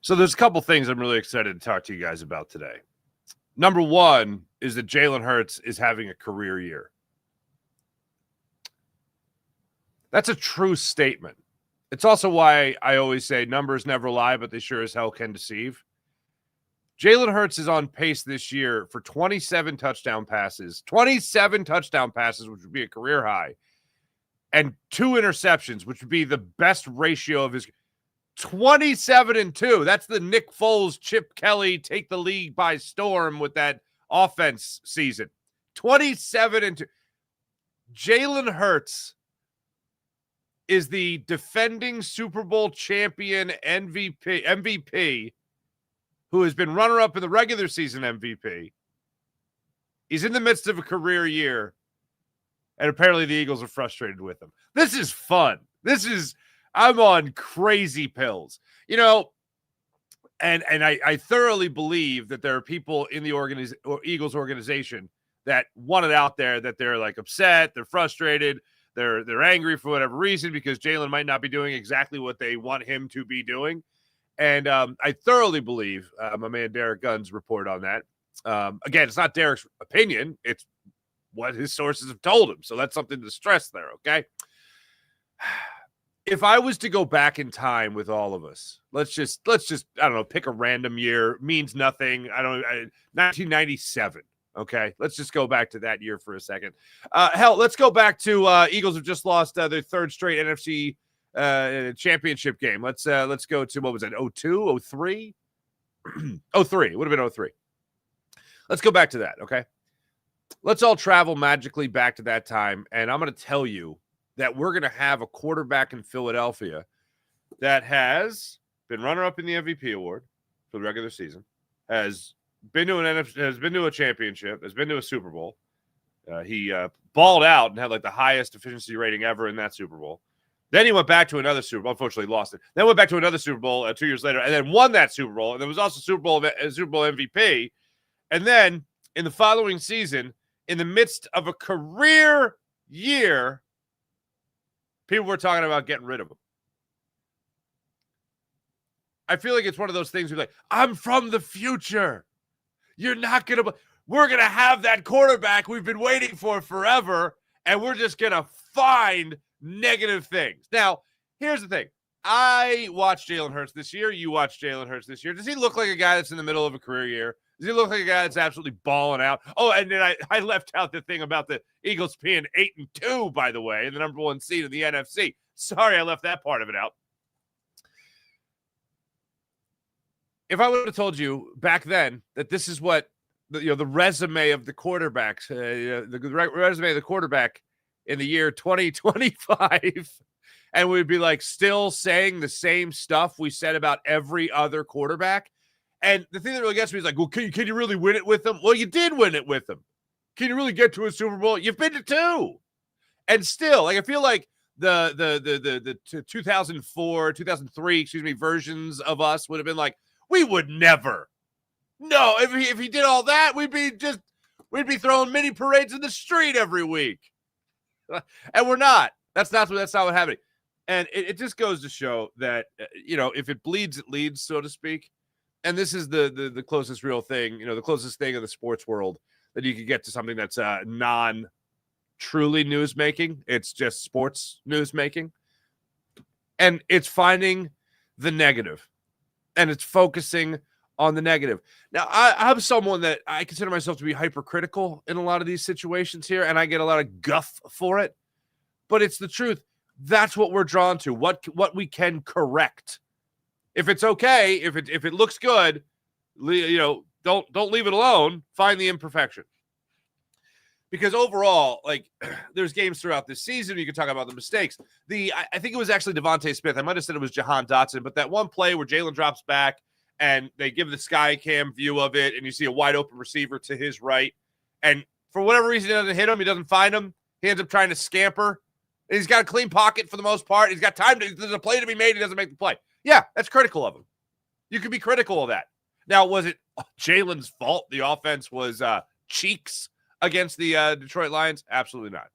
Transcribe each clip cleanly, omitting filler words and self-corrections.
So there's a couple things I'm really excited to talk to you guys about today. Number one is that Jalen Hurts is having a career year. That's a true statement. It's also why I always say numbers never lie, but they sure as hell can deceive. Jalen Hurts is on pace this year for 27 touchdown passes, which would be a career high, and 2 interceptions, which would be the best ratio of his 27-2. That's the Nick Foles, Chip Kelly, take the league by storm with that offense season. 27-2. Jalen Hurts is the defending Super Bowl champion MVP, who has been runner-up in the regular season MVP. He's in the midst of a career year, and apparently the Eagles are frustrated with him. This is fun. I'm on crazy pills. You know, and I thoroughly believe that there are people in the Eagles organization that want it out there, that they're like upset, they're frustrated, they're angry for whatever reason because Jalen might not be doing exactly what they want him to be doing. And I thoroughly believe my man Derek Gunn's report on that. Again, it's not Derek's opinion. It's what his sources have told him. So that's something to stress there, okay? If I was to go back in time with all of us, let's just I don't know, pick a random year, means nothing. 1997. Okay, let's just go back to that year for a second. Hell, let's go back to Eagles have just lost their third straight NFC championship game. Let's go to, what was that, 02, 03? 03. It would have been 03. Let's go back to that, okay? Let's all travel magically back to that time, and I'm going to tell you that we're going to have a quarterback in Philadelphia that has been runner-up in the MVP award for the regular season, has been to a championship, has been to a Super Bowl. He balled out and had like the highest efficiency rating ever in that Super Bowl. Then he went back to another Super Bowl. Unfortunately, lost it. Then went back to another Super Bowl 2 years later, and then won that Super Bowl. And there was also Super Bowl MVP. And then in the following season, in the midst of a career year, people were talking about getting rid of him. I feel like it's one of those things where like, I'm from the future. You're not going to – we're going to have that quarterback we've been waiting for forever, and we're just going to find negative things. Now, here's the thing. I watched Jalen Hurts this year. You watched Jalen Hurts this year. Does he look like a guy that's in the middle of a career year? Does he look like a guy that's absolutely balling out? Oh, and then I left out the thing about the Eagles being 8-2, by the way, and the number 1 seed in the NFC. Sorry, I left that part of it out. If I would have told you back then that this is what the resume of the quarterbacks, resume of the quarterback in the year 2025, and we'd be like still saying the same stuff we said about every other quarterback. And the thing that really gets me is like, well, can you really win it with them? Well, you did win it with them. Can you really get to a Super Bowl? You've been to 2. And still, like, I feel like the 2004, 2003, versions of us would have been like, we would never. No, if he did all that, we'd be throwing mini parades in the street every week. And we're not. That's not what happening. And it just goes to show that, if it bleeds, it leads, so to speak. And this is the closest real thing, the closest thing in the sports world that you could get to something that's non-truly news-making. It's just sports news-making. And it's finding the negative. And it's focusing on the negative. Now, I'm someone that I consider myself to be hypercritical in a lot of these situations here, and I get a lot of guff for it. But it's the truth. That's what we're drawn to, what we can correct. If it's okay, if it looks good, don't leave it alone. Find the imperfection. Because overall, like, there's games throughout this season. You can talk about the mistakes. I think it was actually Devontae Smith. I might have said it was Jahan Dotson, but that one play where Jalen drops back and they give the sky cam view of it, and you see a wide open receiver to his right, and for whatever reason he doesn't hit him, he doesn't find him. He ends up trying to scamper. And he's got a clean pocket for the most part. He's got time. There's a play to be made. He doesn't make the play. Yeah, that's critical of him. You can be critical of that. Now, was it Jalen's fault the offense was cheeks against the Detroit Lions? Absolutely not.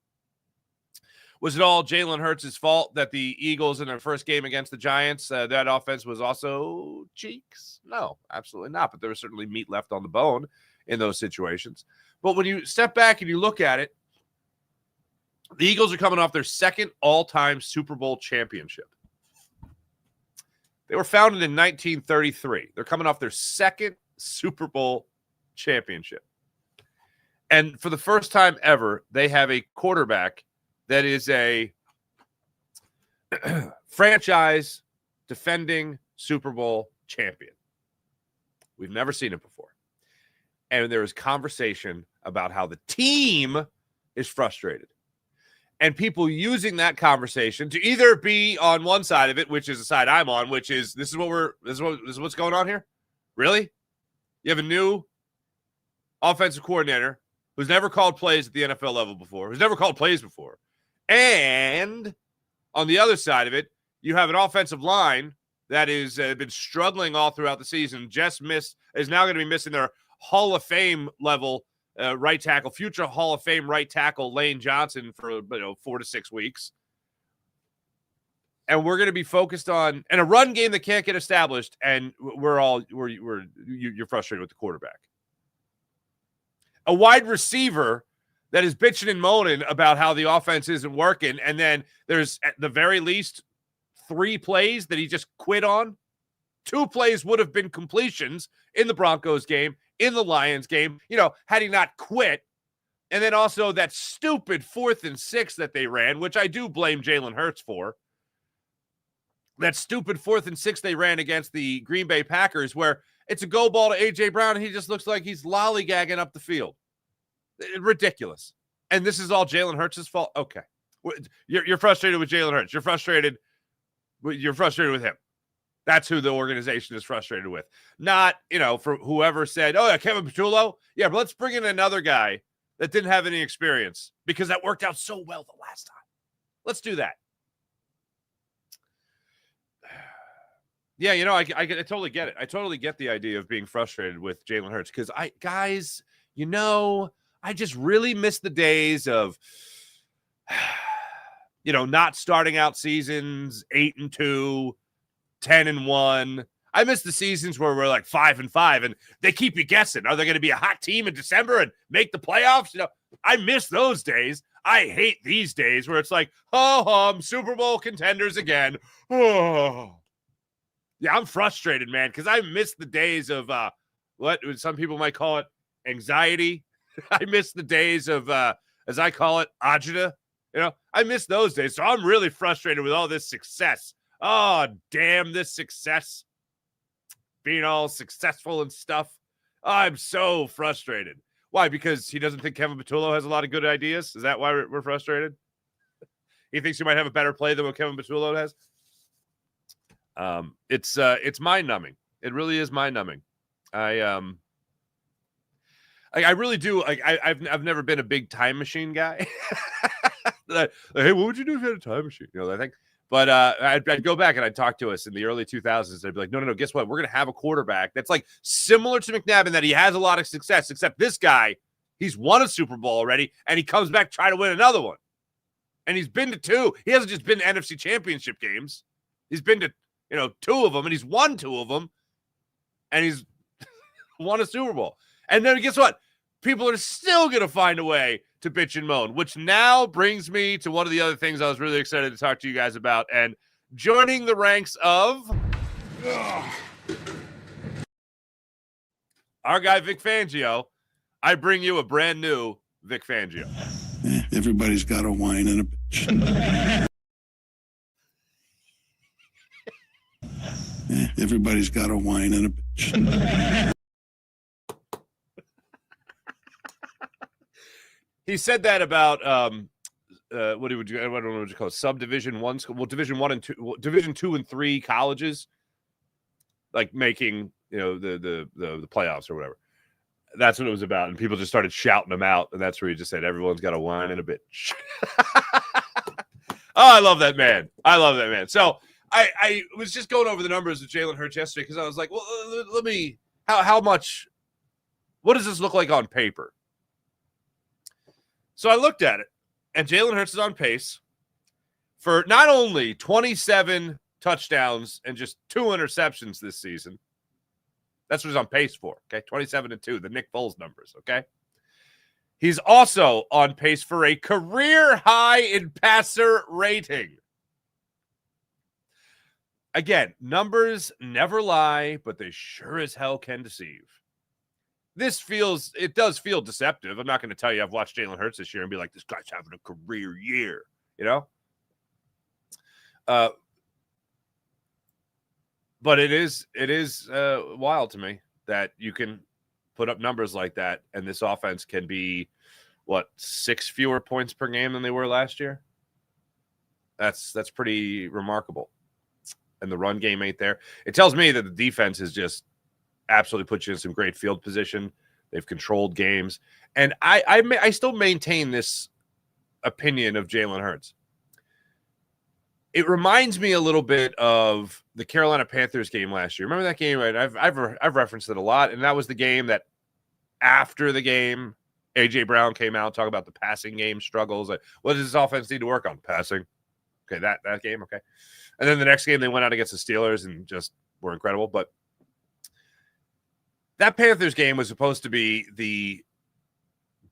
Was it all Jalen Hurts' fault that the Eagles in their first game against the Giants, that offense was also cheeks? No, absolutely not. But there was certainly meat left on the bone in those situations. But when you step back and you look at it, the Eagles are coming off their second all-time Super Bowl championship. They were founded in 1933. They're coming off their second Super Bowl championship. And for the first time ever, they have a quarterback that is a franchise defending Super Bowl champion. We've never seen it before. And there is conversation about how the team is frustrated. And people using that conversation to either be on one side of it, which is the side I'm on, which is this is what's going on here. Really? You have a new offensive coordinator who's never called plays at the NFL level before, who's never called plays before. And on the other side of it, you have an offensive line that is been struggling all throughout the season, is now going to be missing their Hall of Fame level right tackle, future Hall of Fame right tackle Lane Johnson for 4 to 6 weeks. And we're going to be focused on a run game that can't get established, and you're frustrated with the quarterback. A wide receiver that is bitching and moaning about how the offense isn't working, and then there's at the very least 3 plays that he just quit on. 2 plays would have been completions in the Broncos game, in the Lions game, had he not quit. And then also that stupid 4th and 6 that they ran, which I do blame Jalen Hurts for. That stupid 4th and 6 they ran against the Green Bay Packers, where it's a go ball to A.J. Brown, and he just looks like he's lollygagging up the field. Ridiculous. And this is all Jalen Hurts' fault? Okay. You're frustrated with Jalen Hurts. You're frustrated with him. That's who the organization is frustrated with. Not, for whoever said, oh, yeah, Kevin Patullo. Yeah, but let's bring in another guy that didn't have any experience because that worked out so well the last time. Let's do that. Yeah, I totally get it. I totally get the idea of being frustrated with Jalen Hurts because I just really miss the days of, not starting out seasons 8-2, 10-1. I miss the seasons where we're like 5-5 and they keep you guessing. Are they going to be a hot team in December and make the playoffs? I miss those days. I hate these days where it's like, Super Bowl contenders again. Oh. Yeah, I'm frustrated, man, because I miss the days of what some people might call it anxiety. I miss the days of, as I call it, agita. I miss those days. So I'm really frustrated with all this success. Oh, damn this success. Being all successful and stuff. I'm so frustrated. Why? Because he doesn't think Kevin Patullo has a lot of good ideas? Is that why we're frustrated? He thinks he might have a better play than what Kevin Patullo has? It's mind-numbing. It really is mind-numbing. I really do. I've never been a big time machine guy. Hey, what would you do if you had a time machine? I think. But I'd go back and I'd talk to us in the early 2000s. I'd be like, no, guess what? We're going to have a quarterback that's like similar to McNabb in that he has a lot of success, except this guy, he's won a Super Bowl already, and he comes back trying to win another one. And he's been to 2. He hasn't just been to NFC Championship games. He's been to 2 of them, and he's won 2 of them, and he's won a Super Bowl. And then guess what? People are still going to find a way to bitch and moan, which now brings me to one of the other things I was really excited to talk to you guys about. And joining the ranks of our guy, Vic Fangio, I bring you a brand new Vic Fangio. Everybody's got a whine and a bitch. Everybody's got a whine and a bitch. He said that about what would you? I don't know what you call it. Subdivision 1 school. Well, Division 1 and 2, Division 2 and 3 colleges, like making the playoffs or whatever. That's what it was about, and people just started shouting them out, and that's where he just said everyone's got a whine and a bitch. Oh, I love that man. So I was just going over the numbers of Jalen Hurts yesterday because I was like, well, let me. How much? What does this look like on paper? So I looked at it, and Jalen Hurts is on pace for not only 27 touchdowns and just 2 interceptions this season. That's what he's on pace for, okay? 27-2, the Nick Foles numbers, okay? He's also on pace for a career high in passer rating. Again, numbers never lie, but they sure as hell can deceive. It does feel deceptive. I'm not going to tell you I've watched Jalen Hurts this year and be like, this guy's having a career year, you know? But it is wild to me that you can put up numbers like that, and this offense can be, 6 fewer points per game than they were last year? That's pretty remarkable. And the run game ain't there. It tells me that the defense has just absolutely put you in some great field position. They've controlled games. And I still maintain this opinion of Jalen Hurts. It reminds me a little bit of the Carolina Panthers game last year. Remember that game? Right? I've referenced it a lot, and that was the game that after the game, A.J. Brown came out talking about the passing game struggles. Like, what does this offense need to work on? Passing. Okay, that game, okay. And then the next game, they went out against the Steelers and just were incredible. But that Panthers game was supposed to be the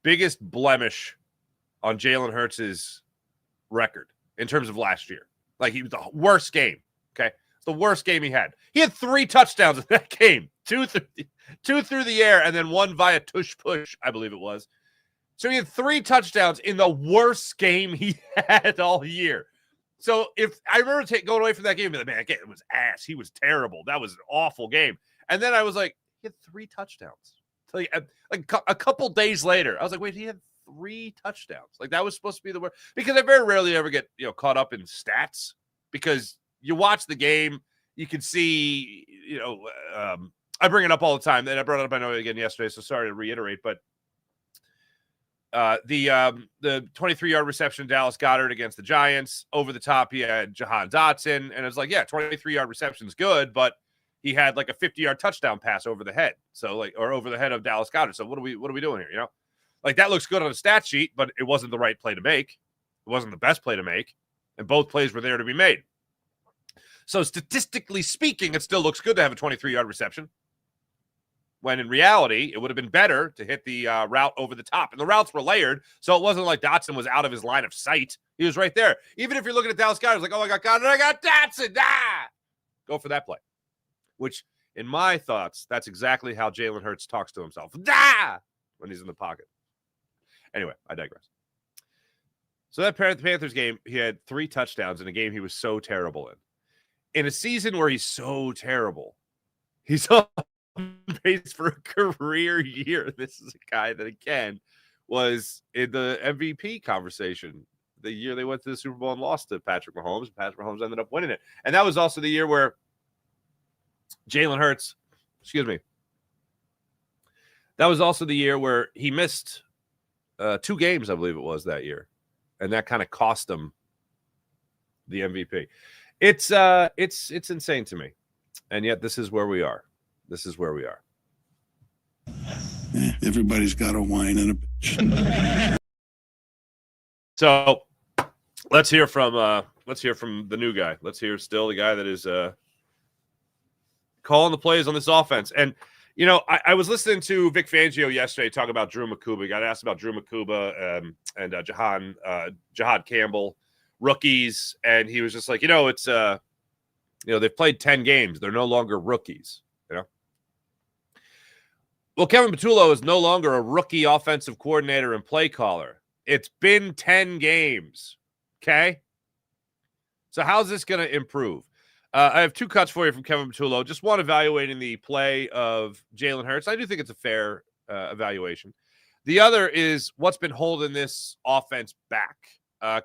biggest blemish on Jalen Hurts' record in terms of last year. Like, he was the worst game, okay? It's the worst game he had. He had 3 touchdowns in that game, two through the air, and then 1 via tush push, I believe it was. So he had 3 touchdowns in the worst game he had all year. So if I remember going away from that game, man, it was ass. He was terrible. That was an awful game. And then I was like, he had 3 touchdowns. So like a couple days later, I was like, wait, he had 3 touchdowns. Like, that was supposed to be the word, because I very rarely ever get caught up in stats, because you watch the game, you can see I bring it up all the time, and I brought it up I know again yesterday, so sorry to reiterate, but the 23-yard reception, Dallas Goedert against the Giants, over the top he had Jahan Dotson, and it's like, yeah, 23-yard reception is good, but he had like a 50-yard touchdown pass over the head, or over the head of Dallas Goedert. So what are we doing here? Like, that looks good on the stat sheet, but it wasn't the right play to make. It wasn't the best play to make, and both plays were there to be made. So statistically speaking, it still looks good to have a 23-yard reception, when in reality, it would have been better to hit the route over the top. And the routes were layered, so it wasn't like Dotson was out of his line of sight. He was right there. Even if you're looking at Dallas Goedert, it's like, oh, I got Goedert, I got Dotson. Go for that play. Which, in my thoughts, that's exactly how Jalen Hurts talks to himself. When he's in the pocket. Anyway, I digress. So that Panthers game, he had 3 touchdowns in a game he was so terrible in. In a season where he's so terrible, he's on pace for a career year. This is a guy that, again, was in the MVP conversation the year they went to the Super Bowl and lost to Patrick Mahomes. Patrick Mahomes ended up winning it. And that was also the year where Jalen Hurts, that was also the year where he missed 2 games, I believe it was, that year. And that kind of cost him the MVP. It's insane to me. And yet this is where we are. Everybody's got a whine and a bitch. So let's hear from the new guy. Let's hear still the guy that is calling the plays on this offense. And I was listening to Vic Fangio yesterday talk about Drew Makuba. He got asked about Drew Makuba and Jahad Campbell, rookies, and he was just like, it's they've played 10 games. They're no longer rookies. Well, Kevin Patullo is no longer a rookie offensive coordinator and play caller. It's been 10 games. Okay? So how's this going to improve? I have 2 cuts for you from Kevin Patullo. Just one evaluating the play of Jalen Hurts. I do think it's a fair evaluation. The other is what's been holding this offense back.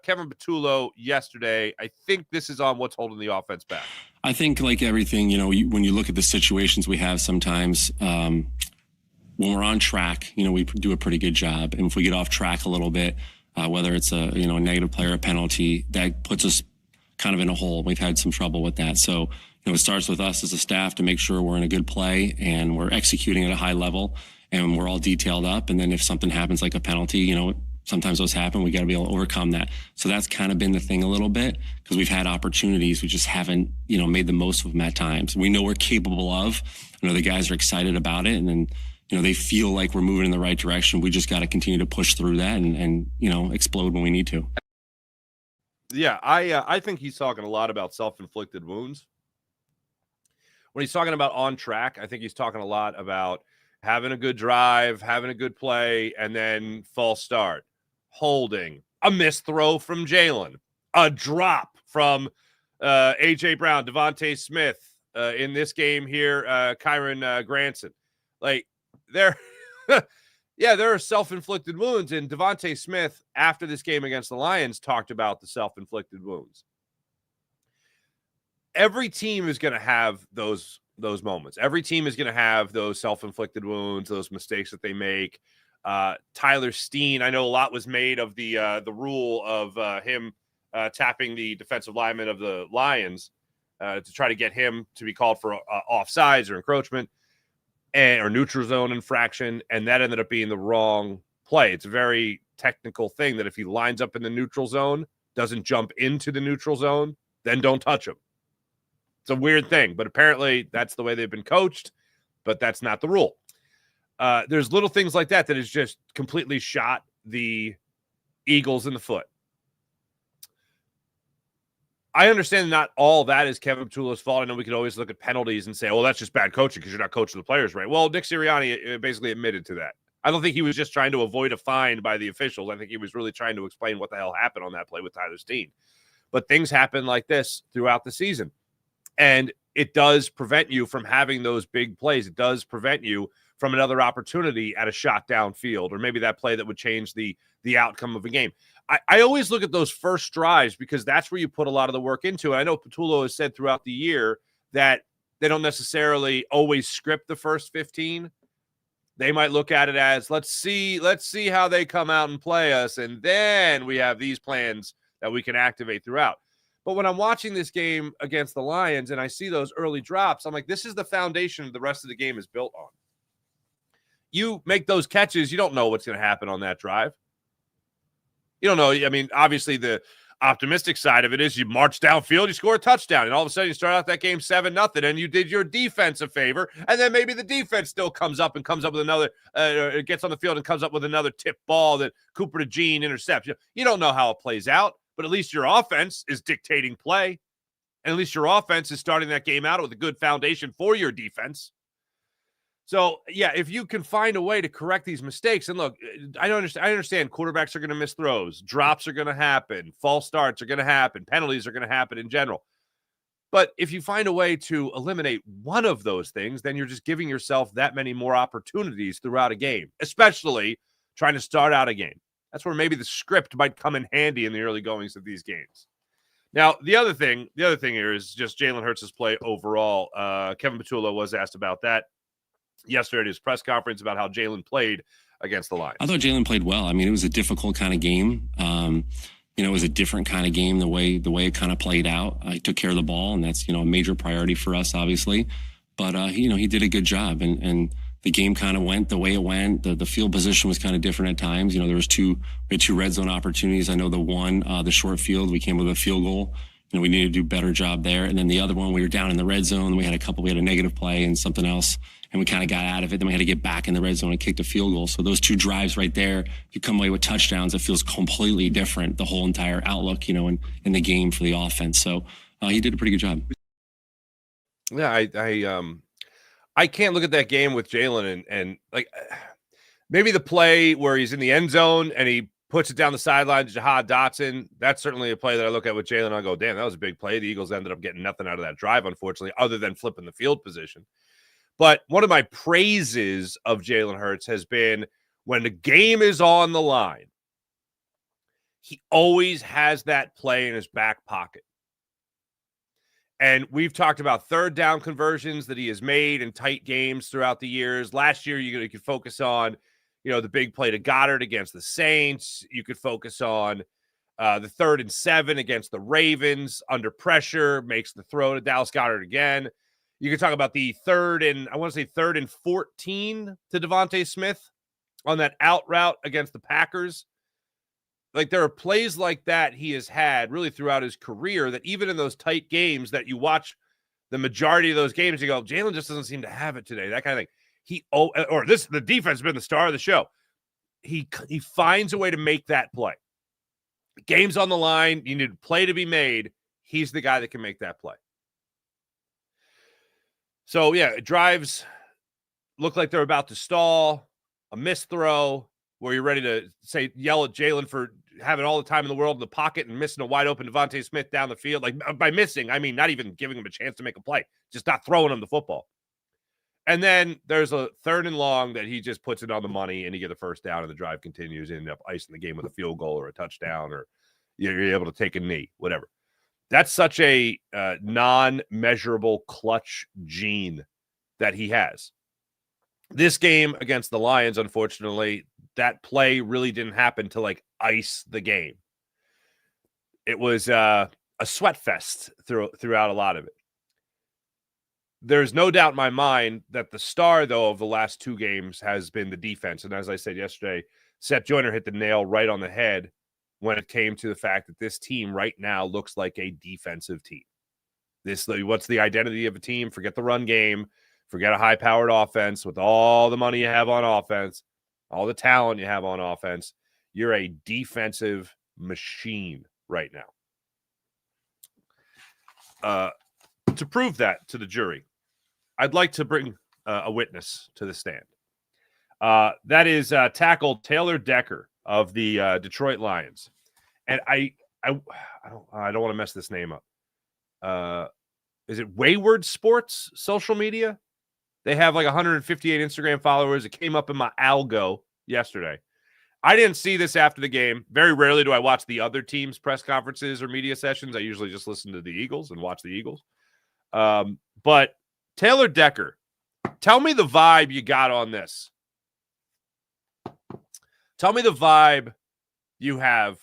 Kevin Patullo yesterday, I think this is on what's holding the offense back. I think, like everything, when you look at the situations we have sometimes, when we're on track, we do a pretty good job. And if we get off track a little bit, whether it's a negative play or a penalty, that puts us kind of in a hole. We've had some trouble with that. So, it starts with us as a staff to make sure we're in a good play and we're executing at a high level and we're all detailed up. And then if something happens like a penalty, sometimes those happen. We got to be able to overcome that. So that's kind of been the thing a little bit, because we've had opportunities. We just haven't, made the most of them at times. We know we're capable of. I know the guys are excited about it, and then, they feel like we're moving in the right direction. We just got to continue to push through that and explode when we need to. Yeah, I think he's talking a lot about self-inflicted wounds. When he's talking about on track, I think he's talking a lot about having a good drive, having a good play, and then false start, holding, a missed throw from Jalen, a drop from A.J. Brown, Devontae Smith, in this game here, Kyron Granson. Like, there are self-inflicted wounds, and Devontae Smith, after this game against the Lions, talked about the self-inflicted wounds. Every team is going to have those moments. Every team is going to have those self-inflicted wounds, those mistakes that they make. Tyler Steen, I know a lot was made of the rule of him tapping the defensive lineman of the Lions to try to get him to be called for offsides or encroachment or neutral zone infraction, and that ended up being the wrong play. It's a very technical thing that if he lines up in the neutral zone, doesn't jump into the neutral zone, then don't touch him. It's a weird thing, but apparently that's the way they've been coached, but that's not the rule. There's little things like that has just completely shot the Eagles in the foot. I understand not all that is Kevin Patullo's fault. I know we could always look at penalties and say, well, that's just bad coaching because you're not coaching the players right. Well, Nick Sirianni basically admitted to that. I don't think he was just trying to avoid a fine by the officials. I think he was really trying to explain what the hell happened on that play with Tyler Steen. But things happen like this throughout the season. And it does prevent you from having those big plays. It does prevent you from another opportunity at a shot downfield, or maybe that play that would change the outcome of a game. I always look at those first drives because that's where you put a lot of the work into it. I know Patullo has said throughout the year that they don't necessarily always script the first 15. They might look at it as, let's see how they come out and play us, and then we have these plans that we can activate throughout. But when I'm watching this game against the Lions and I see those early drops, I'm like, this is the foundation the rest of the game is built on. You make those catches, you don't know what's going to happen on that drive. You don't know. I mean, obviously the optimistic side of it is you march downfield, you score a touchdown, and all of a sudden you start out that game 7-0, and you did your defense a favor, and then maybe the defense still comes up with another, it gets on the field and comes up with another tip ball that Cooper DeJean intercepts. You don't know how it plays out, but at least your offense is dictating play, and at least your offense is starting that game out with a good foundation for your defense. So, yeah, if you can find a way to correct these mistakes, and look, I understand quarterbacks are going to miss throws, drops are going to happen, false starts are going to happen, penalties are going to happen in general. But if you find a way to eliminate one of those things, then you're just giving yourself that many more opportunities throughout a game, especially trying to start out a game. That's where maybe the script might come in handy in the early goings of these games. Now, the other thing here is just Jalen Hurts' play overall. Kevin Patullo was asked about that yesterday at his press conference about how Jalen played against the Lions. I thought Jalen played well. I mean, it was a difficult kind of game. It was a different kind of game the way it kind of played out. I took care of the ball, and that's a major priority for us, obviously. But he did a good job, and the game kind of went the way it went. The field position was kind of different at times. There was we had two red zone opportunities. I know the short field, we came with a field goal. We needed to do a better job there. And then the other one, we were down in the red zone. We had a negative play and something else, and we kind of got out of it. Then we had to get back in the red zone and kick a field goal. So those two drives right there, you come away with touchdowns. It feels completely different, the whole entire outlook, in the game for the offense. So he did a pretty good job. Yeah, I can't look at that game with Jalen and like maybe the play where he's in the end zone and he puts it down the sideline to Jahad Dotson. That's certainly a play that I look at with Jalen. I go, damn, that was a big play. The Eagles ended up getting nothing out of that drive, unfortunately, other than flipping the field position. But one of my praises of Jalen Hurts has been when the game is on the line, he always has that play in his back pocket. And we've talked about third down conversions that he has made in tight games throughout the years. Last year, you could focus on the big play to Goddard against the Saints. You could focus on the 3rd and 7 against the Ravens under pressure, makes the throw to Dallas Goedert again. You could talk about the 3rd and 14 to Devontae Smith on that out route against the Packers. Like, there are plays like that he has had really throughout his career that even in those tight games that you watch the majority of those games, you go, Jalen just doesn't seem to have it today. That kind of thing. The defense has been the star of the show. He finds a way to make that play. Game's on the line. You need a play to be made. He's the guy that can make that play. So, yeah, drives look like they're about to stall. A missed throw where you're ready to yell at Jalen for having all the time in the world in the pocket and missing a wide open Devontae Smith down the field. Like, by missing, I mean not even giving him a chance to make a play, just not throwing him the football. And then there's a 3rd and long that he just puts it on the money and he gets a first down and the drive continues and end up icing the game with a field goal or a touchdown, or you're able to take a knee, whatever. That's such a non-measurable clutch gene that he has. This game against the Lions, unfortunately, that play really didn't happen to like ice the game. It was a sweat fest throughout a lot of it. There's no doubt in my mind that the star, though, of the last 2 games has been the defense. And as I said yesterday, Seth Joyner hit the nail right on the head when it came to the fact that this team right now looks like a defensive team. What's the identity of a team? Forget the run game. Forget a high-powered offense with all the money you have on offense, all the talent you have on offense. You're a defensive machine right now. To prove that to the jury, I'd like to bring a witness to the stand. That is tackle Taylor Decker of the Detroit Lions. And I don't want to mess this name up. Is it Wayward Sports social media? They have like 158 Instagram followers. It came up in my algo yesterday. I didn't see this after the game. Very rarely do I watch the other team's press conferences or media sessions. I usually just listen to the Eagles and watch the Eagles. But Taylor Decker, tell me the vibe you got on this. Tell me the vibe you have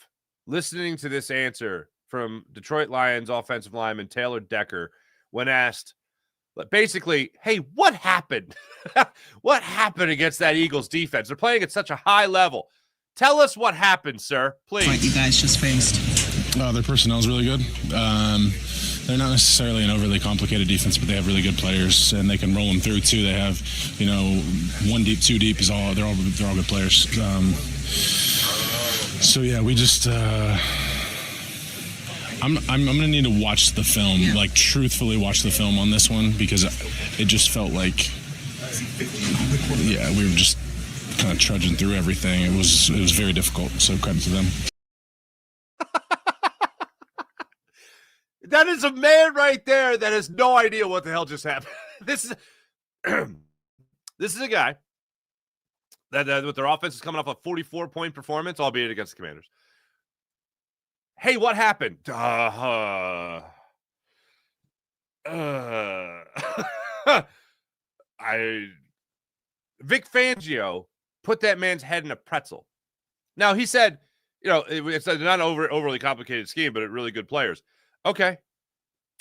listening to this answer from Detroit Lions offensive lineman Taylor Decker when asked, basically, hey, what happened? What happened against that Eagles defense? They're playing at such a high level. Tell us what happened, sir, please. What you guys just faced? Their personnel is really good. They're not necessarily an overly complicated defense, but they have really good players, and they can roll them through too. They have, 1 deep, 2 deep they're all good players. So yeah, we just. I'm going to need to watch the film, like truthfully watch the film on this one, because it just felt like, we were just kind of trudging through everything. It was very difficult, so credit to them. That is a man right there that has no idea what the hell just happened. This is a guy that with their offense is coming off a 44-point performance, albeit against the Commanders. Hey, what happened? Vic Fangio put that man's head in a pretzel. Now, he said, it's not an overly complicated scheme, but really good players. Okay.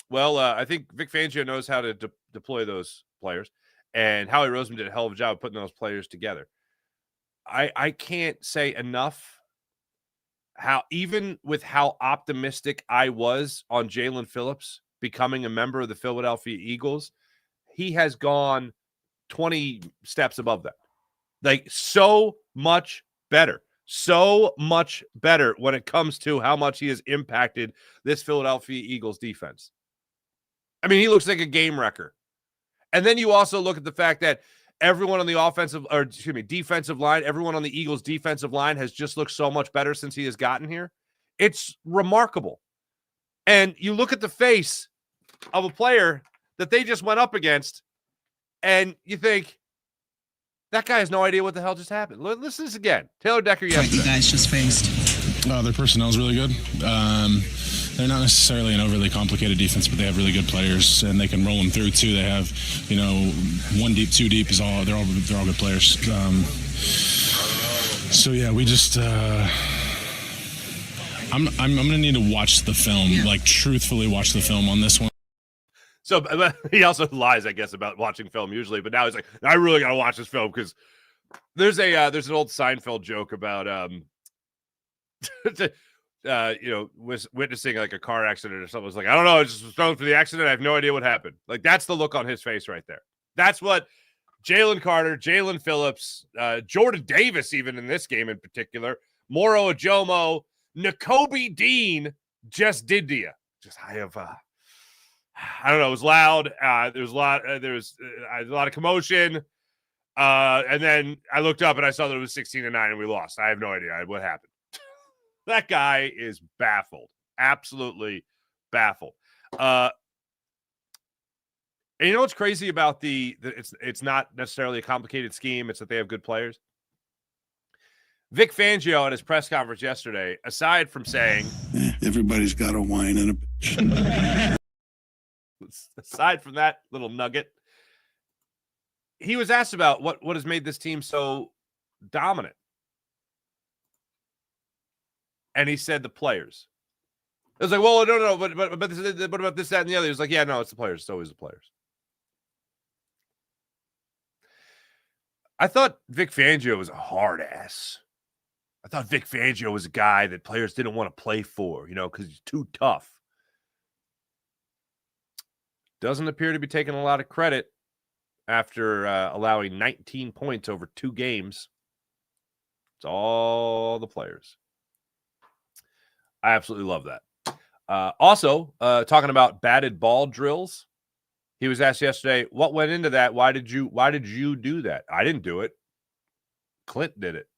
Well, I think Vic Fangio knows how to deploy those players, and Howie Roseman did a hell of a job of putting those players together. I can't say enough even with how optimistic I was on Jalen Phillips becoming a member of the Philadelphia Eagles, he has gone 20 steps above that. Like, so much better when it comes to how much he has impacted this Philadelphia Eagles defense. I mean, he looks like a game wrecker. And then you also look at the fact that everyone on the defensive line, everyone on the Eagles defensive line has just looked so much better since he has gotten here. It's remarkable. And you look at the face of a player that they just went up against, and you think, that guy has no idea what the hell just happened. Listen to this again. Taylor Decker yesterday. What you guys just faced? Their personnel is really good. They're not necessarily an overly complicated defense, but they have really good players, and they can roll them through too. They have, 1 deep, 2 deep they're all good players. So yeah, we just. I'm going to need to watch the film, like truthfully watch the film on this one. So he also lies, I guess, about watching film usually, but now he's like, I really got to watch this film because there's an old Seinfeld joke about Was witnessing like a car accident or something. Was like, I don't know, I just was thrown for the accident. I have no idea what happened. Like, that's the look on his face right there. That's what Jalen Carter, Jalen Phillips, Jordan Davis, even in this game in particular, Moro Ajomo, Nakobe Dean just did to you. I don't know. It was loud. There was a lot of commotion. And then I looked up and I saw that it was 16-9 and we lost. I have no idea what happened. That guy is baffled. Absolutely baffled. And you know what's crazy about it's not necessarily a complicated scheme. It's that they have good players. Vic Fangio at his press conference yesterday, aside from saying Everybody's got a whine and a bitch. Aside from that little nugget, he was asked about what has made this team so dominant. And he said the players. It was like, well, no, but what about this, that, and the other? He was like, yeah, no, it's the players. It's always the players. I thought Vic Fangio was a hard ass. I thought Vic Fangio was a guy that players didn't want to play for, because he's too tough. Doesn't appear to be taking a lot of credit after allowing 19 points over 2 games. It's all the players. I absolutely love that. Also, talking about batted ball drills, he was asked yesterday, what went into that? Why did you do that? I didn't do it. Clint did it.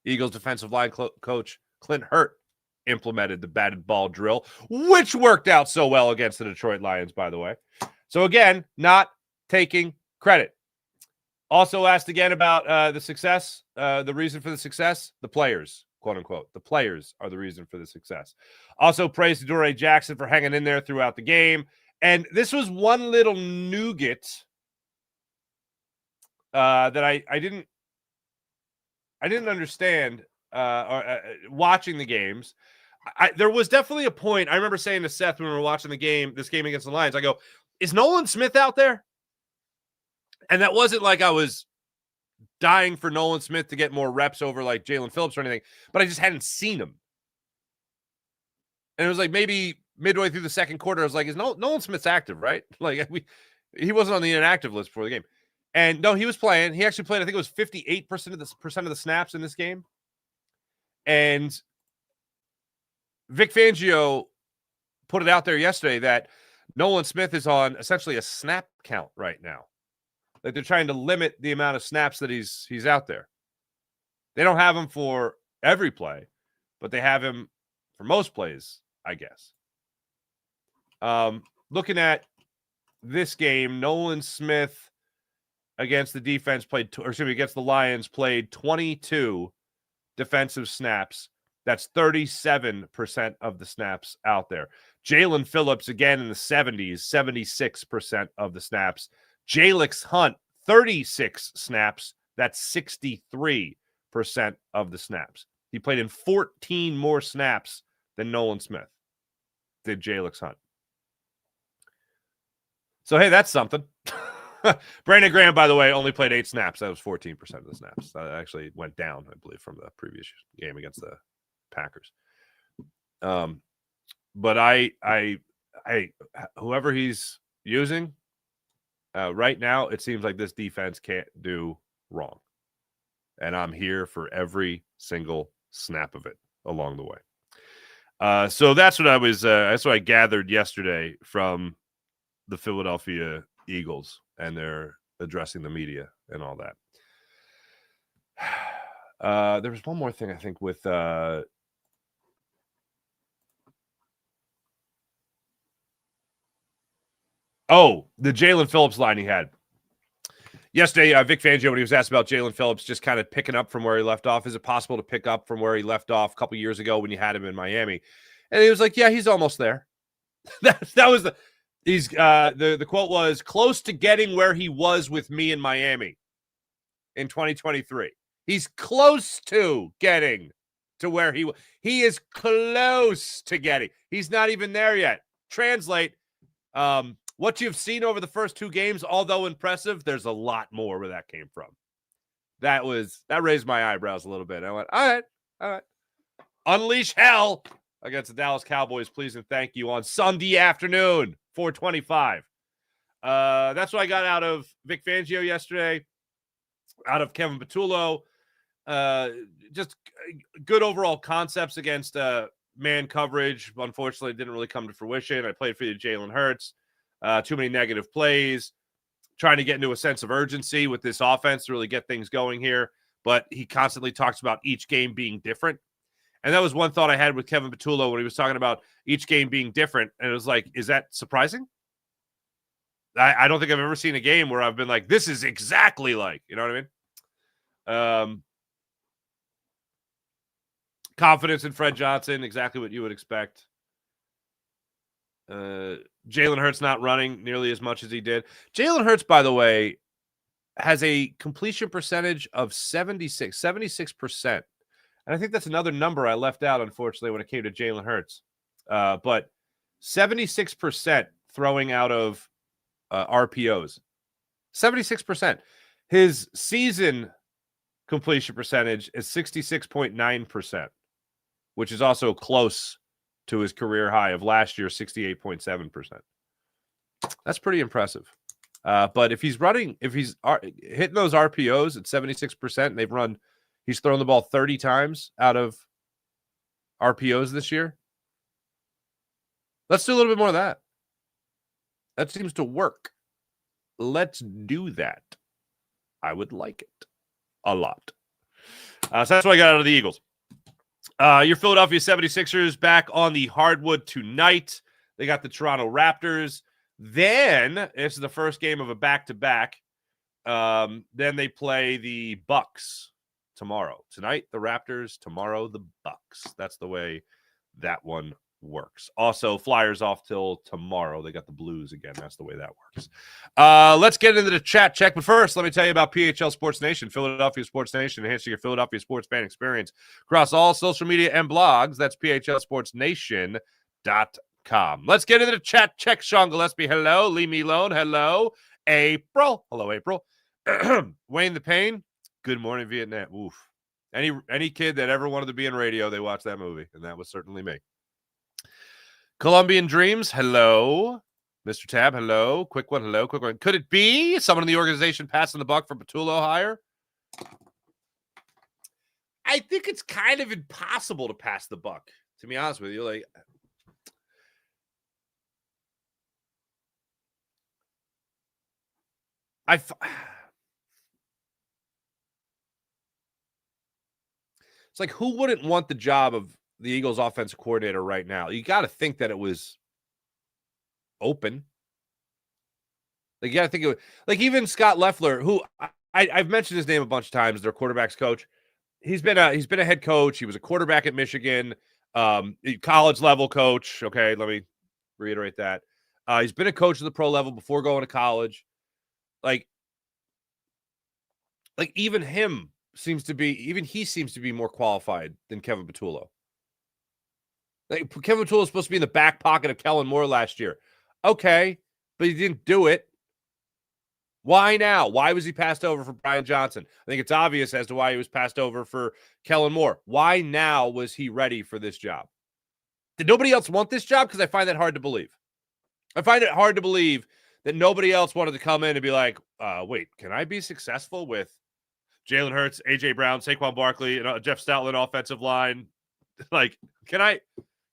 Eagles defensive line coach Clint Hurt implemented the batted ball drill, which worked out so well against the Detroit Lions, by the way. So again, not taking credit. Also asked again about the success, the reason for the success, the players, quote unquote. The players are the reason for the success. Also praised Adoree Jackson for hanging in there throughout the game. And this was one little nougat that I didn't understand watching the games. There was definitely a point. I remember saying to Seth when we were watching this game against the Lions, I go, is Nolan Smith out there? And that wasn't like I was dying for Nolan Smith to get more reps over like Jalen Phillips or anything, but I just hadn't seen him. And it was like maybe midway through the second quarter, I was like, is Nolan Smith's active, right? Like he wasn't on the inactive list before the game. And no, he was playing. He actually played, I think it was 58% of the snaps in this game. And Vic Fangio put it out there yesterday that Nolan Smith is on essentially a snap count right now. Like they're trying to limit the amount of snaps that he's out there. They don't have him for every play, but they have him for most plays, I guess. Looking at this game, Nolan Smith against the defense against the Lions played 22 defensive snaps. That's 37% of the snaps out there. Jalen Phillips, again in the 70s, 76% of the snaps. Jalix Hunt, 36 snaps. That's 63% of the snaps. He played in 14 more snaps than Nolan Smith did Jalix Hunt. So, hey, that's something. Brandon Graham, by the way, only played 8 snaps. That was 14% of the snaps. That actually went down, I believe, from the previous game against the Packers. But I whoever he's using right now, it seems like this defense can't do wrong. And I'm here for every single snap of it along the way. So that's what that's what I gathered yesterday from the Philadelphia Eagles, and they're addressing the media and all that. There was one more thing I think with the Jalen Phillips line he had yesterday. Vic Fangio, when he was asked about Jalen Phillips just kind of picking up from where he left off, is it possible to pick up from where he left off a couple years ago when you had him in Miami? And he was like, yeah, he's almost there. that was the quote was close to getting where he was with me in Miami in 2023. He's close to getting to where he is close to getting. He's not even there yet. Translate, what you've seen over the first 2 games, although impressive, there's a lot more where that came from. That raised my eyebrows a little bit. I went, all right. Unleash hell against the Dallas Cowboys, please and thank you, on Sunday afternoon, 4:25. That's what I got out of Vic Fangio yesterday, out of Kevin Patullo. Just good overall concepts against man coverage. Unfortunately, it didn't really come to fruition. I played for the Jalen Hurts. Too many negative plays. Trying to get into a sense of urgency with this offense to really get things going here. But he constantly talks about each game being different. And that was one thought I had with Kevin Patullo when he was talking about each game being different. And it was like, is that surprising? I don't think I've ever seen a game where I've been like, this is exactly like, you know what I mean? Confidence in Fred Johnson, exactly what you would expect. Jalen Hurts not running nearly as much as he did. Jalen Hurts, by the way, has a completion percentage of 76%. And I think that's another number I left out, unfortunately, when it came to Jalen Hurts. But 76% throwing out of RPOs. 76%. His season completion percentage is 66.9%, which is also close to his career high of last year, 68.7%. That's pretty impressive. But if he's hitting those RPOs at 76%, and he's thrown the ball 30 times out of RPOs this year. Let's do a little bit more of that. That seems to work. Let's do that. I would like it a lot. So that's what I got out of the Eagles. Your Philadelphia 76ers back on the hardwood tonight. They got the Toronto Raptors. Then this is the first game of a back-to-back. Then they play the Bucks tomorrow. Tonight, the Raptors. Tomorrow, the Bucks. That's the way that one works. Also, Flyers off till tomorrow. They got the Blues again. That's the way that works. Let's get into the chat check. But first, let me tell you about PHL Sports Nation, Philadelphia Sports Nation, enhancing your Philadelphia sports fan experience across all social media and blogs. That's phlsportsnation.com. Let's get into the chat check. Sean Gillespie, hello. Lee Milone, hello. April. Hello, April. Wayne the Pain, good morning, Vietnam. Oof. Any kid that ever wanted to be in radio, they watched that movie, and that was certainly me. Colombian Dreams, hello. Mr. Tab, hello. Quick one, hello. Quick one. Could it be someone in the organization passing the buck for Patullo hire? I think it's kind of impossible to pass the buck, to be honest with you. Like, it's like, who wouldn't want the job of the Eagles offensive coordinator right now? You got to think that it was open. Like, you got to think it was, like, even Scott Loeffler, who I've mentioned his name a bunch of times, their quarterback's coach. He's been a head coach. He was a quarterback at Michigan, college level coach. Okay, let me reiterate that. He's been a coach at the pro level before going to college. Like even he seems to be more qualified than Kevin Patullo. Like, Kevin Patullo was supposed to be in the back pocket of Kellen Moore last year. Okay, but he didn't do it. Why now? Why was he passed over for Brian Johnson? I think it's obvious as to why he was passed over for Kellen Moore. Why now was he ready for this job? Did nobody else want this job? Because I find that hard to believe. I find it hard to believe that nobody else wanted to come in and be like, wait, can I be successful with Jalen Hurts, A.J. Brown, Saquon Barkley, and Jeff Stoutland offensive line? Like, can I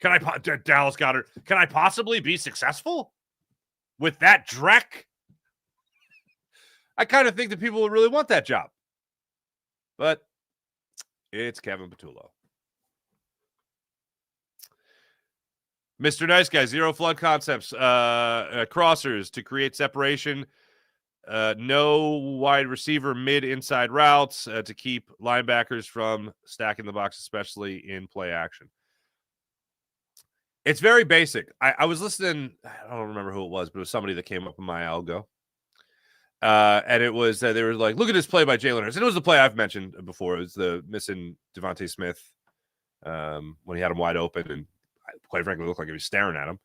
Dallas Goedert, can I possibly be successful with that dreck? I kind of think that people would really want that job. But it's Kevin Patullo. Mr. Nice Guy, Zero Flood Concepts, crossers to create separation. No wide receiver, inside routes to keep linebackers from stacking the box, especially in play action. It's very basic. I was listening. I don't remember who it was, but it was somebody that came up in my algo. And it was they were like, look at this play by Jalen Hurts. And it was the play I've mentioned before. It was the missing Devontae Smith when he had him wide open, and quite frankly, it looked like he was staring at him.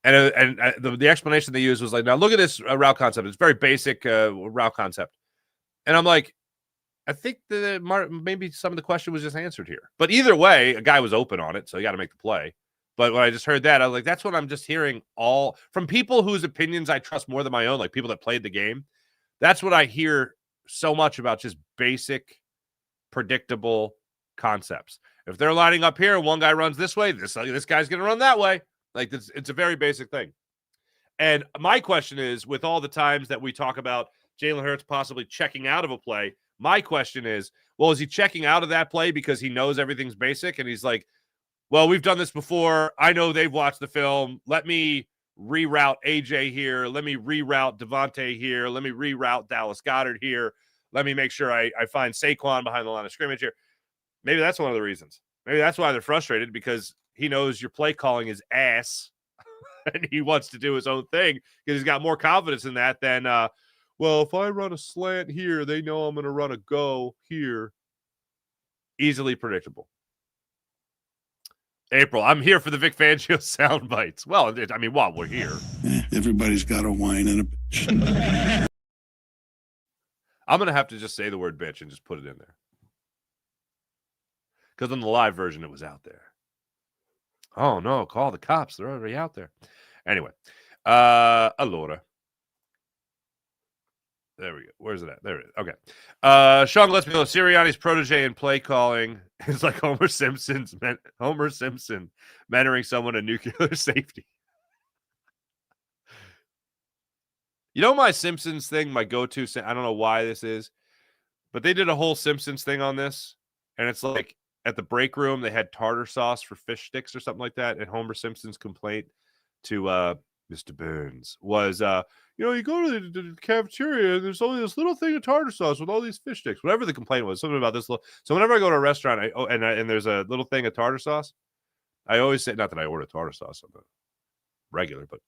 And the explanation they used was like, now look at this route concept. It's very basic route concept. And I'm like, I think maybe some of the question was just answered here. But either way, a guy was open on it, so you got to make the play. But when I just heard that, I was like, that's what I'm just hearing all from people whose opinions I trust more than my own, like people that played the game. That's what I hear so much about, just basic, predictable concepts. If they're lining up here and one guy runs this way, this guy's going to run that way. Like, it's a very basic thing. And my question is, with all the times that we talk about Jalen Hurts possibly checking out of a play, my question is, well, is he checking out of that play because he knows everything's basic and he's like, well, we've done this before. I know they've watched the film. Let me reroute AJ here. Let me reroute Devontae here. Let me reroute Dallas Goedert here. Let me make sure I find Saquon behind the line of scrimmage here. Maybe that's one of the reasons. Maybe that's why they're frustrated, because he knows your play calling is ass and he wants to do his own thing because he's got more confidence in that than, well, if I run a slant here, they know I'm going to run a go here. Easily predictable. April, I'm here for the Vic Fangio sound bites. Well, I mean, while we're here. Everybody's got a whine and a bitch. I'm going to have to just say the word bitch and just put it in there. Because on the live version, it was out there. Oh, no, call the cops. They're already out there. Anyway, allora. There we go. Where's it at? There it is. Okay. Sean lets me know Sirianni's protege in play calling is like Homer Simpson mentoring someone to nuclear safety. You know my Simpsons thing, my go-to, I don't know why this is, but they did a whole Simpsons thing on this, and it's like at the break room, they had tartar sauce for fish sticks or something like that, and Homer Simpson's complaint to Mr. Burns was, you go to the cafeteria and there's only this little thing of tartar sauce with all these fish sticks. Whatever the complaint was, something about this little. So whenever I go to a restaurant and there's a little thing of tartar sauce, I always say, not that I order tartar sauce on the regular, but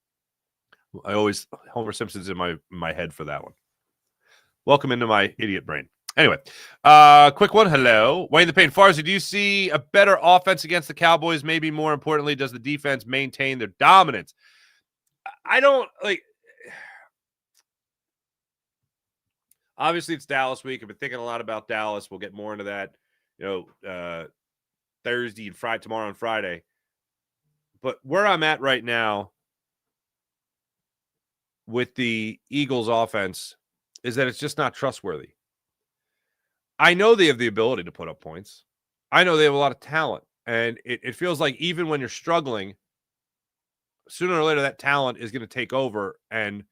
I always, Homer Simpson's in my head for that one. Welcome into my idiot brain. Anyway, quick one. Hello. Wayne the Pain. Farzi, do you see a better offense against the Cowboys? Maybe more importantly, does the defense maintain their dominance? I don't like. Obviously, it's Dallas week. I've been thinking a lot about Dallas. We'll get more into that, Thursday and Friday, tomorrow and Friday. But where I'm at right now with the Eagles offense is that it's just not trustworthy. I know they have the ability to put up points. I know they have a lot of talent. And it feels like even when you're struggling, sooner or later that talent is going to take over and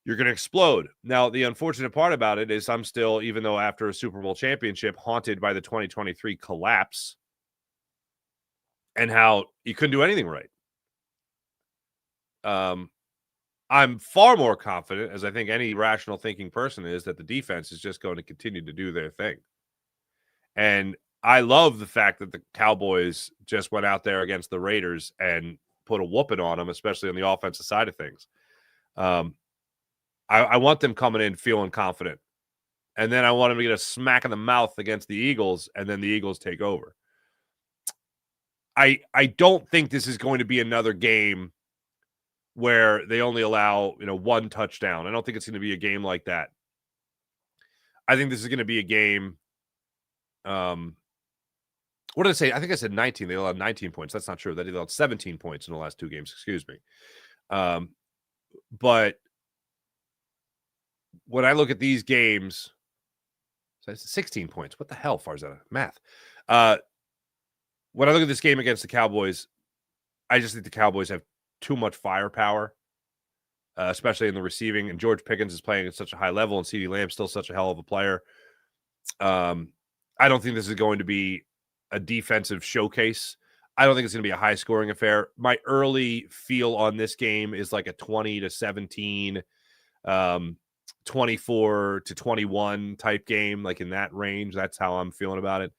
you're going to explode. Now, the unfortunate part about it is I'm still, even though after a Super Bowl championship, haunted by the 2023 collapse and how you couldn't do anything right. I'm far more confident, as I think any rational thinking person is, that the defense is just going to continue to do their thing. And I love the fact that the Cowboys just went out there against the Raiders and put a whooping on them, especially on the offensive side of things. I want them coming in feeling confident. And then I want them to get a smack in the mouth against the Eagles, and then the Eagles take over. I don't think this is going to be another game where they only allow, one touchdown. I don't think it's going to be a game like that. I think this is going to be a game. What did I say? I think I said 19. They allowed 19 points. That's not true. They allowed 17 points in the last two games. Excuse me. But when I look at these games, so it's 16 points. What the hell, Farzetta? Math. When I look at this game against the Cowboys, I just think the Cowboys have too much firepower, especially in the receiving. And George Pickens is playing at such a high level, and CeeDee Lamb's still such a hell of a player. I don't think this is going to be a defensive showcase. I don't think it's going to be a high-scoring affair. My early feel on this game is like a 20-17, 24-21 type game, like in that range. That's how I'm feeling about it.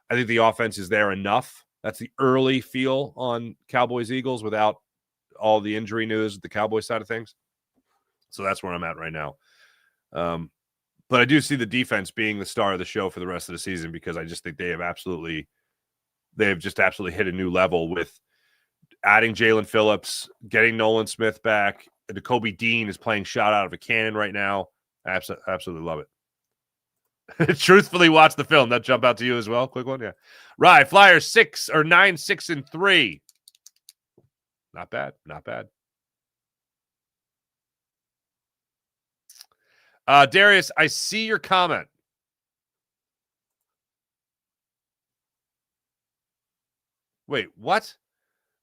I think the offense is there enough. That's the early feel on Cowboys-Eagles without all the injury news at the Cowboys side of things. So that's where I'm at right now. But I do see the defense being the star of the show for the rest of the season, because I just think they have just absolutely hit a new level with adding Jalen Phillips, getting Nolan Smith back. Jacoby Dean is playing shot out of a cannon right now. Absolutely love it. Truthfully, watch the film. That jump out to you as well. Quick one, yeah. Right, Flyers 9-6-3. Not bad, not bad. Darius, I see your comment. Wait, what?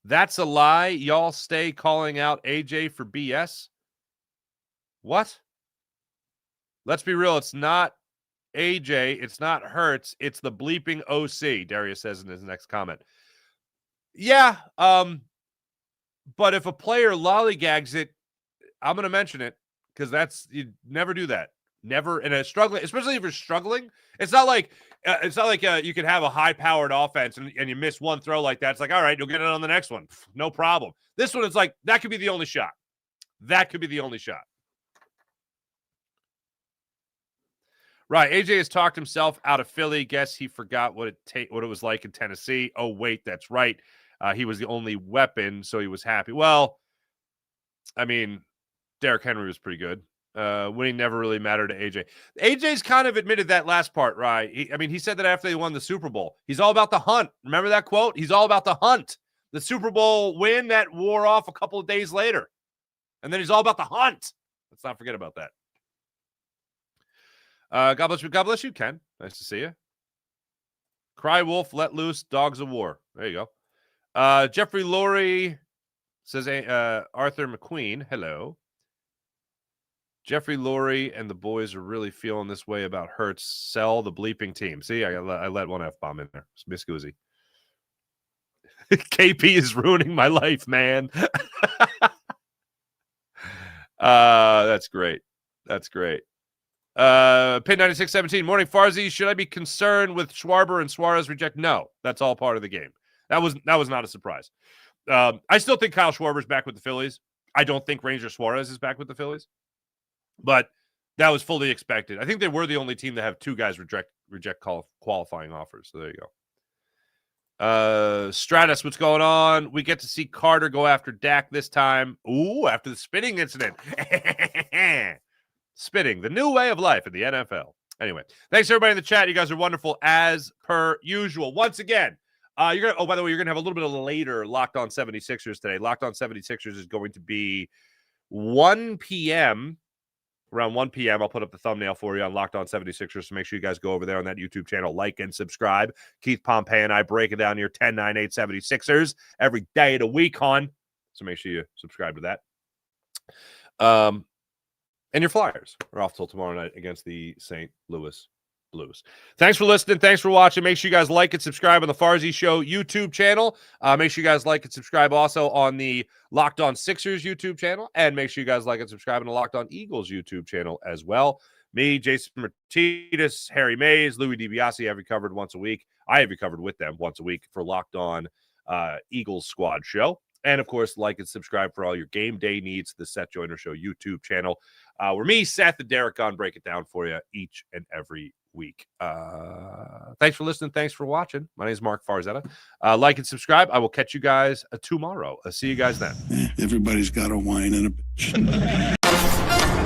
That's a lie. Y'all stay calling out AJ for BS? What? Let's be real. It's not AJ. It's not Hurts. It's the bleeping OC, Darius says in his next comment. Yeah, but if a player lollygags it, I'm going to mention it because you never do that. Never in a struggling, especially if you're struggling. It's not like you can have a high-powered offense and you miss one throw like that. It's like, all right, you'll get it on the next one. No problem. This one is like, that could be the only shot. That could be the only shot. Right. AJ has talked himself out of Philly. Guess he forgot what it was like in Tennessee. Oh, wait, that's right. He was the only weapon, so he was happy. Well, I mean, Derrick Henry was pretty good. Winning never really mattered to AJ. AJ's kind of admitted that last part, right? He said that after they won the Super Bowl. He's all about the hunt. Remember that quote? He's all about the hunt. The Super Bowl win that wore off a couple of days later. And then he's all about the hunt. Let's not forget about that. God bless you. God bless you, Ken. Nice to see you. Cry wolf, let loose, dogs of war. There you go. Jeffrey Laurie says, Arthur McQueen, hello. Jeffrey Laurie and the boys are really feeling this way about Hurts. Sell the bleeping team. See, I let one F-bomb in there. It's Miss Goozy. KP is ruining my life, man. That's great. That's great. Pin 9617. Morning, Farzi. Should I be concerned with Schwarber and Suarez reject? No, that's all part of the game. That was not a surprise. I still think Kyle Schwarber's back with the Phillies. I don't think Ranger Suarez is back with the Phillies, but that was fully expected. I think they were the only team that have two guys reject qualifying offers. So there you go. Stratus, what's going on? We get to see Carter go after Dak this time. Ooh, after the spitting incident. Spitting, the new way of life in the NFL. Anyway, thanks everybody in the chat. You guys are wonderful as per usual. Once again, by the way, you're gonna have a little bit of a later Locked On 76ers today. Locked On 76ers is going to be 1 p.m. Around 1 p.m. I'll put up the thumbnail for you on Locked On 76ers, so make sure you guys go over there on that YouTube channel, like and subscribe. Keith Pompey and I break it down your 10, 9, 8 76ers every day of the week, hon. So make sure you subscribe to that. And your Flyers are off till tomorrow night against the St. Louis Blues. Thanks for listening. Thanks for watching. Make sure you guys like and subscribe on the Farzi Show YouTube channel. Make sure you guys like and subscribe also on the Locked On Sixers YouTube channel. And make sure you guys like and subscribe on the Locked On Eagles YouTube channel as well. Me, Jason Martinez, Harry Mays, Louis DiBiase have you covered once a week. I have you covered with them once a week for Locked On Eagles Squad Show. And, of course, like and subscribe for all your game day needs to the Seth Joyner Show YouTube channel, where me, Seth, and Derek Gunn break it down for you each and every week. Thanks for listening. Thanks for watching. My name is Mark Farzetta. Like and subscribe. I will catch you guys tomorrow. See you guys then. Everybody's got a whine and a bitch.